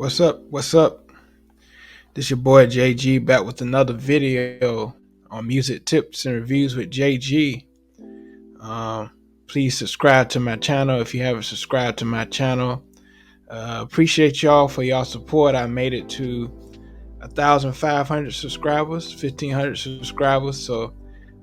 What's up? What's up? This your boy JG back with another video on music tips and reviews with JG. Um, Please subscribe to my channel if you haven't subscribed to my channel. Appreciate y'all for y'all support. I made it to 1,500 subscribers, 1,500 subscribers. So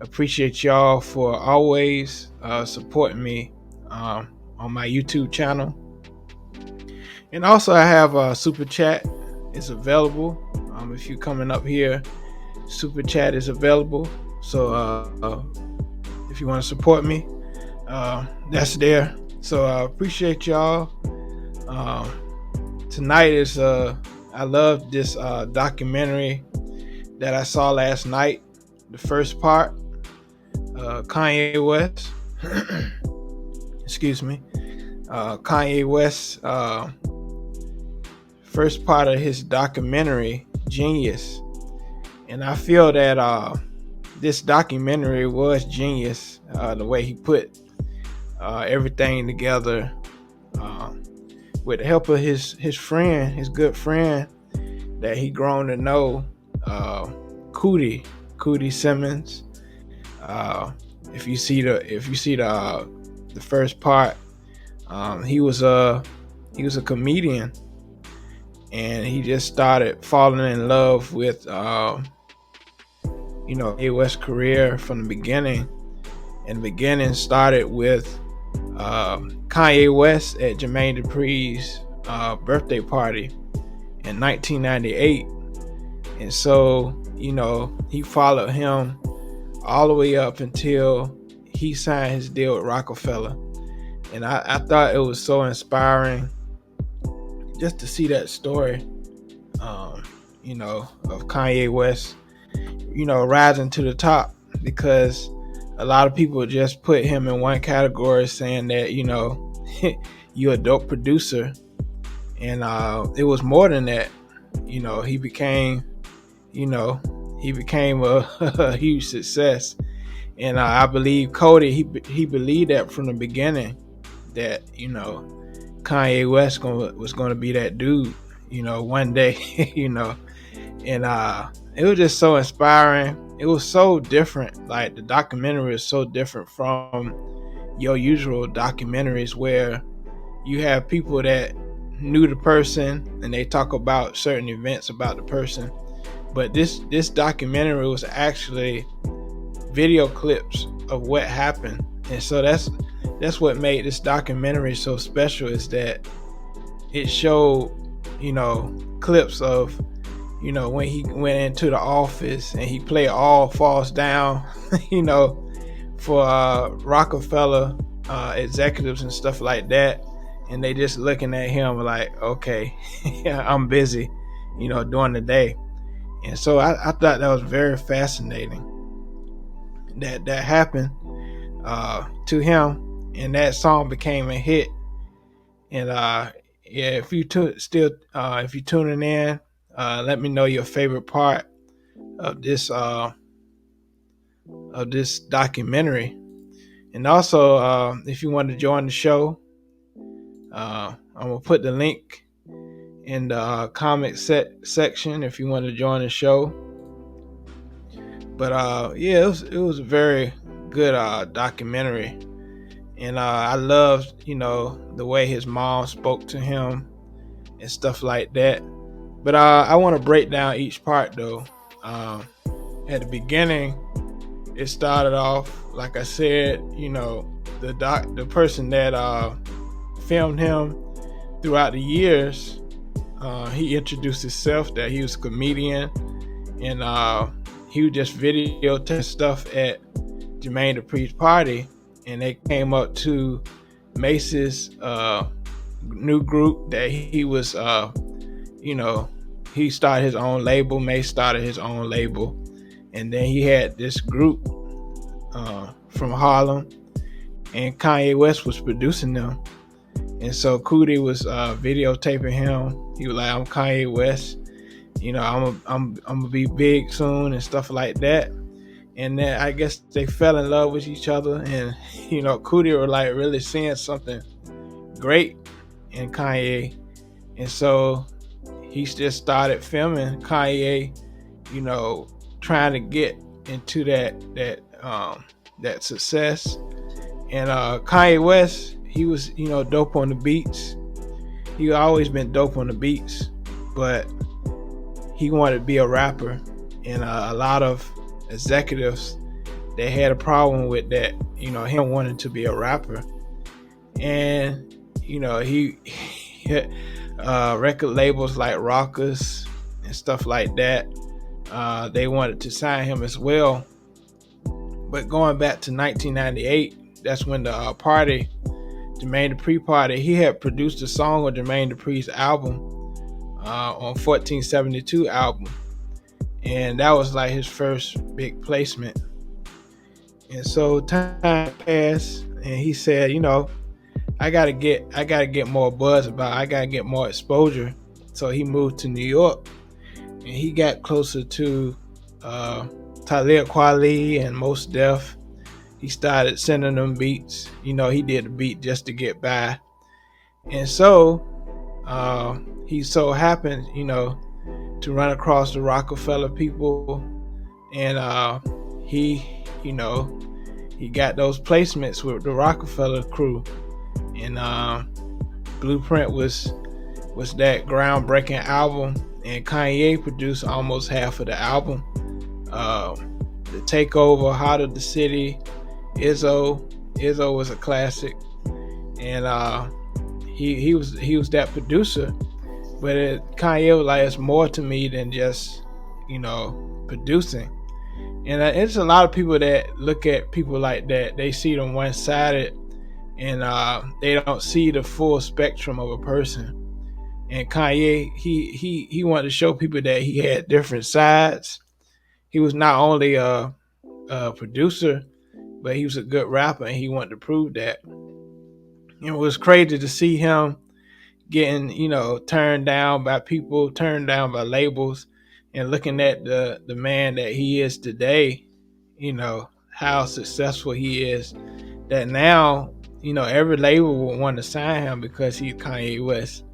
appreciate y'all for always supporting me on my YouTube channel. And also I have a super chat. It's available. If you're coming up here, super chat is available. So if you want to support me, that's there. So I appreciate y'all. Tonight is I love this documentary that I saw last night. The first part, Kanye West. Excuse me. Kanye West. First part of his documentary, Jeen-Yuhs. And I feel that this documentary was genius, the way he put everything together with the help of his friend, his good friend that he grown to know, Cootie Simmons. If you see the first part, he was a comedian. And he just started falling in love with, Kanye West's career from the beginning. And the beginning started with Kanye West at Jermaine Dupri's birthday party in 1998. And so, he followed him all the way up until he signed his deal with Rockefeller. And I thought it was so inspiring just to see that story, of Kanye West, rising to the top, because a lot of people just put him in one category, saying that, you're a dope producer. And it was more than that. He became a huge success. And I believe Cody, he believed that from the beginning, that, Kanye West was going to be that dude, one day, and it was just so inspiring. It was so different. Like, the documentary is so different from your usual documentaries where you have people that knew the person and they talk about certain events about the person. But this documentary was actually video clips of what happened. And so that's what made this documentary so special, is that it showed, clips of, when he went into the office and he played All Falls Down, for Rockefeller executives and stuff like that. And they just looking at him like, okay, I'm busy, during the day. And so I thought that was very fascinating that happened to him. And that song became a hit. And if you if you're tuning in, let me know your favorite part of this documentary. And also, if you want to join the show, I'm gonna put the link in the comment section if you want to join the show. But it was a very good documentary. And I loved, the way his mom spoke to him and stuff like that. But I want to break down each part, though. At the beginning, it started off, like I said, the person that filmed him throughout the years, he introduced himself that he was a comedian, and he would just videotape stuff at Jermaine Dupri's party. And they came up to Mace's new group that he was, he started his own label. Mace started his own label. And then he had this group from Harlem, and Kanye West was producing them. And so Cootie was videotaping him. He was like, "I'm Kanye West. I'm gonna be big soon," and stuff like that. And then I guess they fell in love with each other, and Cootie were like really seeing something great in Kanye. And so he's just started filming Kanye, you know, trying to get into that success. And Kanye West, he was, you know, dope on the beats. He always been dope on the beats, but he wanted to be a rapper. And a lot of executives, they had a problem with that, you know, him wanting to be a rapper. And you know, he record labels like Rockers and stuff like that, they wanted to sign him as well. But going back to 1998, that's when the party, Jermaine Dupri party, he had produced a song on Jermaine Dupri's album, on 1472 album, and that was like his first big placement. And so time passed, and he said, you know, I gotta get more buzz about it. I gotta get more exposure. So he moved to New York, and he got closer to Talib Kweli and Mos Def. He started sending them beats. You know, he did the beat just to get by. And so he so happened, you know, to run across the Rockefeller people, and he, you know, he got those placements with the Rockefeller crew. And Blueprint was that groundbreaking album, and Kanye produced almost half of the album. The Takeover, Heart of the City, Izzo was a classic, and he was that producer. But Kanye was like, it's more to me than just, you know, producing. And it's a lot of people that look at people like that. They see them one-sided, and they don't see the full spectrum of a person. And Kanye, he wanted to show people that he had different sides. He was not only a producer, but he was a good rapper, and he wanted to prove that. It was crazy to see him getting, you know, turned down by people, turned down by labels, and looking at the man that he is today, you know, how successful he is, that now, you know, every label will want to sign him because he's Kanye West.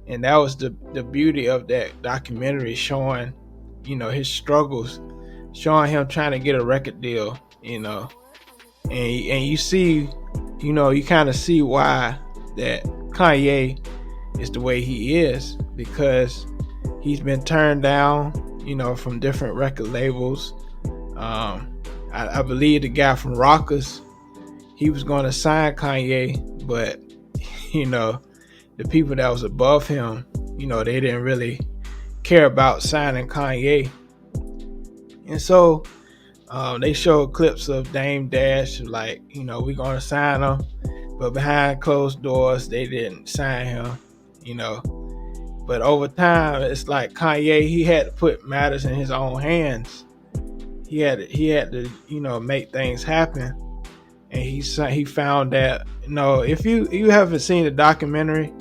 And that was the beauty of that documentary, showing, you know, his struggles, showing him trying to get a record deal, you know. And you see, you know, you kind of see why that Kanye is the way he is, because he's been turned down, you know, from different record labels. I believe the guy from Rockers, he was going to sign Kanye, but, you know, the people that was above him, you know, they didn't really care about signing Kanye. And so they showed clips of Dame Dash, like, you know, we're going to sign him, but behind closed doors, they didn't sign him, you know. But over time, it's like Kanye, he had to put matters in his own hands. He had to, you know, make things happen. And he found that, you know, if you haven't seen the documentary,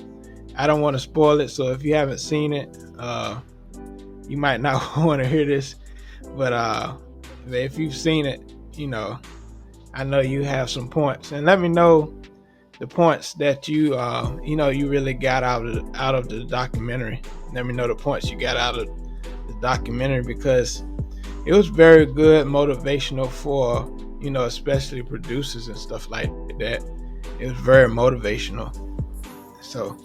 I don't want to spoil it. So if you haven't seen it, you might not want to hear this. But if you've seen it, you know, I know you have some points. And let me know the points that you know, you really got out of the documentary. Let me know the points you got out of the documentary, because it was very good, motivational for, you know, especially producers and stuff like that. It was very motivational. So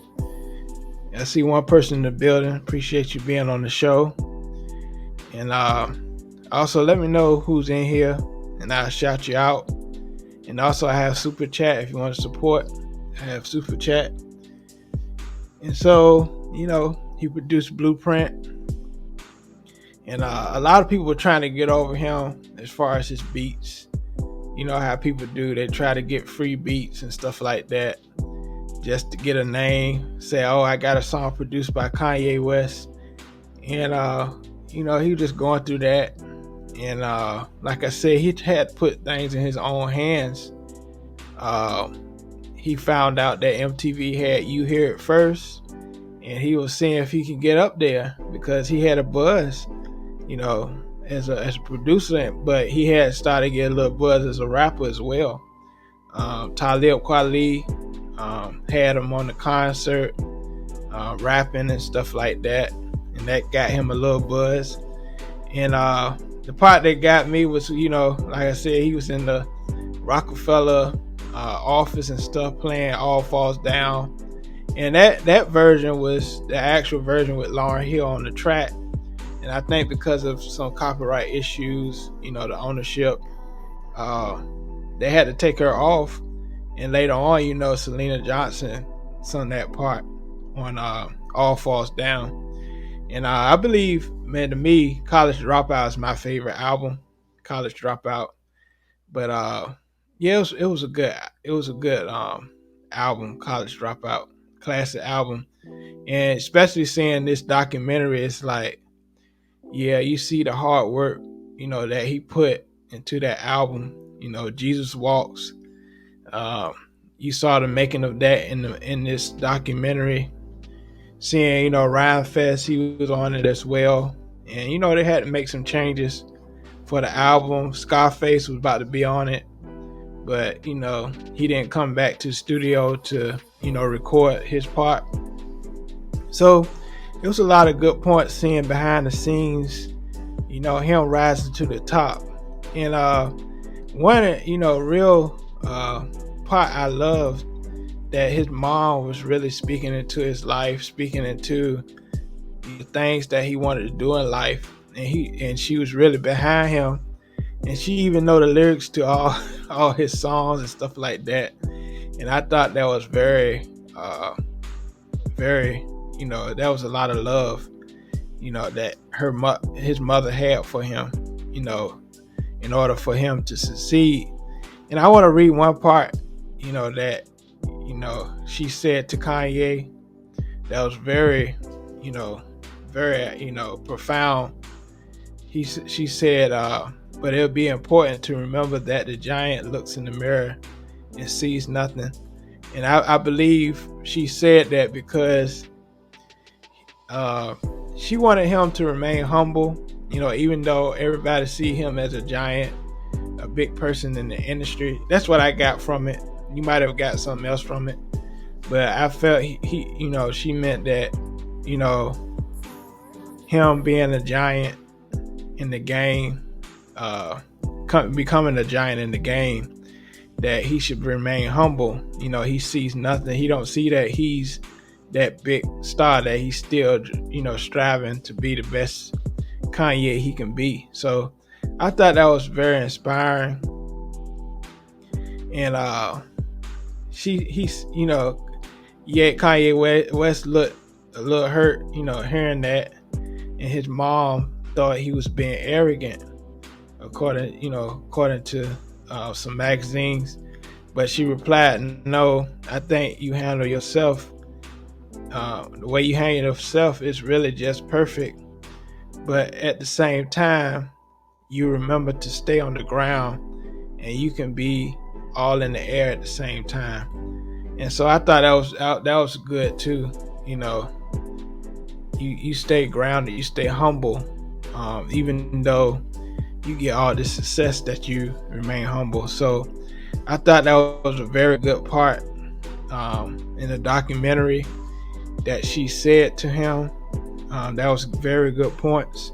I see one person in the building. Appreciate you being on the show. And also let me know who's in here, and I'll shout you out. And also I have Super Chat if you want to support. I have Super Chat. And so, you know, he produced Blueprint. And a lot of people were trying to get over him as far as his beats. You know how people do. They try to get free beats and stuff like that just to get a name. Say, oh, I got a song produced by Kanye West. And, you know, he was just going through that. And like I said, he had to put things in his own hands. He found out that MTV had You Hear It First, and he was seeing if he could get up there because he had a buzz, you know, as a producer, but he had started getting a little buzz as a rapper as well. Talib Kweli had him on the concert, rapping and stuff like that. and that got him a little buzz. And the part that got me was, like I said, he was in the Rockefeller office and stuff playing All Falls Down. And that version was the actual version with Lauryn Hill on the track. And I think because of some copyright issues, the ownership, they had to take her off. And later on, Selena Johnson sung that part on All Falls Down. And I believe, man, to me, College Dropout is my favorite album, College Dropout. But yeah, it was a good album, College Dropout, classic album. And especially seeing this documentary, it's like, yeah, you see the hard work, that he put into that album. Jesus Walks. You saw the making of that in this documentary. Seeing, Ryan Fest, he was on it as well. And, they had to make some changes for the album. Scarface was about to be on it. But, he didn't come back to the studio to, record his part. So it was a lot of good points seeing behind the scenes, him rising to the top. And one, real part I loved, that his mom was really speaking into his life, speaking into the things that he wanted to do in life, and she was really behind him, and she even know the lyrics to all his songs and stuff like that. And I thought that was very, that was a lot of love, that his mother had for him, in order for him to succeed. And I want to read one part, that she said to Kanye that was very, very, profound. She said, but it'll be important to remember that the giant looks in the mirror and sees nothing. And I believe she said that because she wanted him to remain humble, even though everybody see him as a giant, a big person in the industry. That's what I got from it. You might have got something else from it, but I felt he she meant that, him being a giant in the game, becoming a giant in the game, that he should remain humble. He sees nothing. He don't see that he's that big star, that he's still, striving to be the best Kanye he can be. So I thought that was very inspiring. And Kanye West looked a little hurt, hearing that, and his mom thought he was being arrogant, according to some magazines. But she replied, "No, I think you handle yourself. The way you handle yourself is really just perfect. But at the same time, you remember to stay on the ground, and you can be all in the air at the same time." And so I thought that was good too. You stay grounded, you stay humble, even though you get all this success, that you remain humble. So I thought that was a very good part in the documentary that she said to him. That was very good points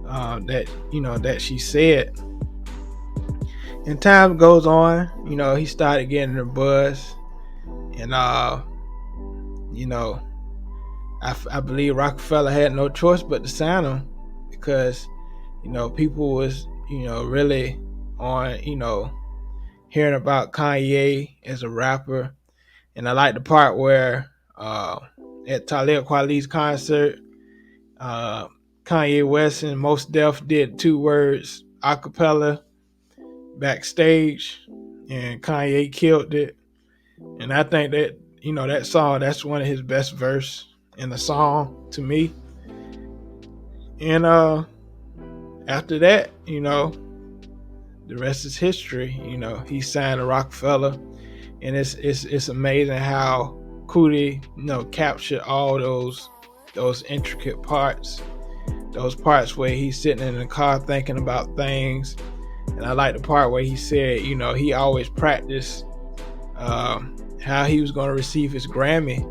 that she said. And time goes on, he started getting the buzz, and I believe Rockefeller had no choice but to sign him, because people was really on hearing about Kanye as a rapper. And I like the part where at Talib Kweli's concert, Kanye West and Mos Def did 2 words a cappella backstage, and Kanye killed it. And I think that that song, that's one of his best verse in the song to me. And after that, the rest is history. He signed to Rockefeller, and it's amazing how Kuti captured all those intricate parts, those parts where he's sitting in the car thinking about things. And I like the part where he said, he always practiced how he was going to receive his Grammy.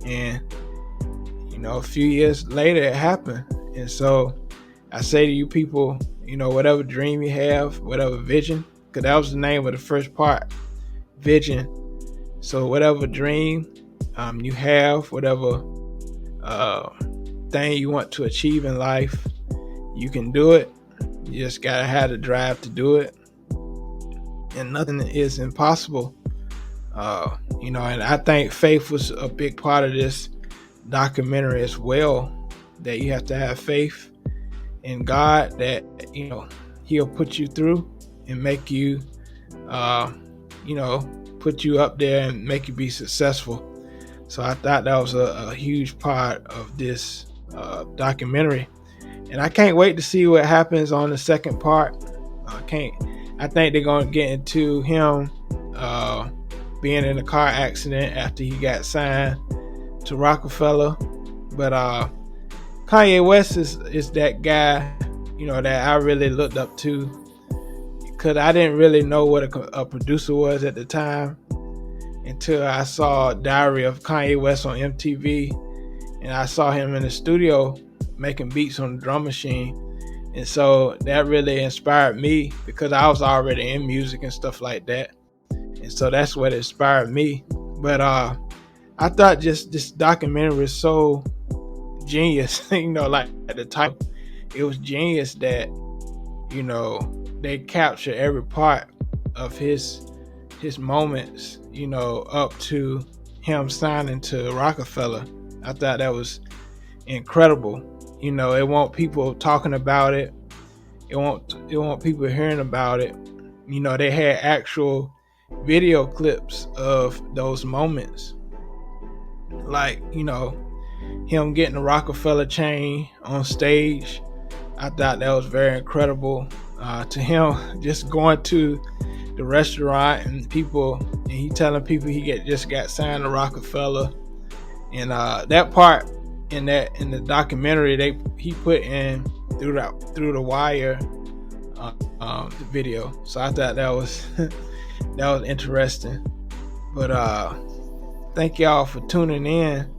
And a few years later it happened. And so I say to you people, whatever dream you have, whatever vision, because that was the name of the first part, vision. So whatever dream you have, whatever uh, thing you want to achieve in life, you can do it. You just gotta have the drive to do it, and nothing is impossible. And I think faith was a big part of this documentary as well. That you have to have faith in God, that He'll put you through and make you, put you up there and make you be successful. So I thought that was a huge part of this documentary, and I can't wait to see what happens on the second part. I think they're gonna get into him being in a car accident after he got signed to Rockefeller. But Kanye West is that guy, that I really looked up to, because I didn't really know what a producer was at the time until I saw Diary of Kanye West on MTV, and I saw him in the studio making beats on the drum machine. And so that really inspired me, because I was already in music and stuff like that. And so that's what inspired me. But I thought just this documentary was so genius. Like at the title, it was genius that they capture every part of his moments, up to him signing to Rockefeller. I thought that was incredible. It want people talking about it. It want people hearing about it. They had actual video clips of those moments, like him getting the Rockefeller chain on stage. I thought that was very incredible. To him just going to the restaurant and he telling people he just got signed to Rockefeller, and that part in the documentary he put in through the wire the video. So I thought that was that was interesting. But thank y'all for tuning in,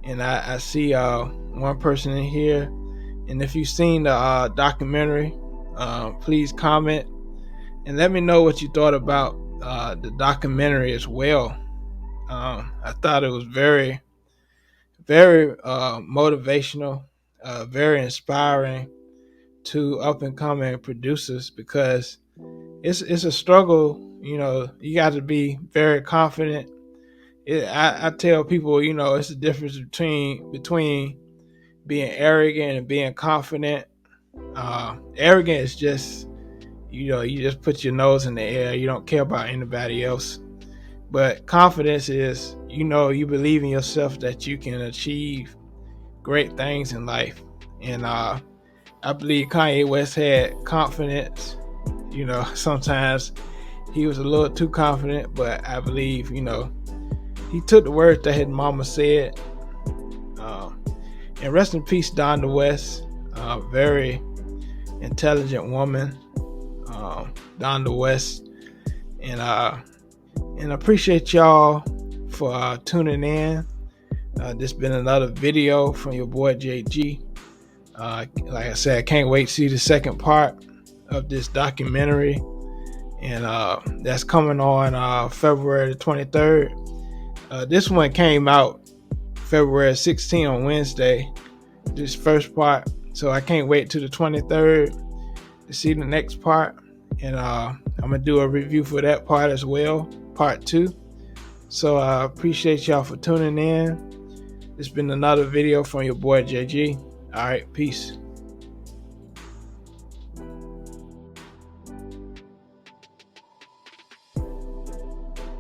and I see one person in here, and if you've seen the documentary, please comment and let me know what you thought about the documentary as well. I thought it was very, very motivational, very inspiring to up and coming producers, because it's a struggle. You got to be very confident. I tell people, it's a difference between being arrogant and being confident. Arrogant is just, you just put your nose in the air. You don't care about anybody else. But confidence is, you believe in yourself that you can achieve great things in life. And I believe Kanye West had confidence. Sometimes he was a little too confident, but I believe, he took the words that his mama said. And rest in peace, Donda West. Very intelligent woman, Donda West. And I appreciate y'all for tuning in. This been another video from your boy JG. Like I said, I can't wait to see the second part of this documentary, and that's coming on February the 23rd. This one came out February 16 on Wednesday, this first part. So I can't wait till the 23rd to see the next part, and I'm gonna do a review for that part as well, part 2. So I appreciate y'all for tuning in. It's been another video from your boy JG. All right, peace.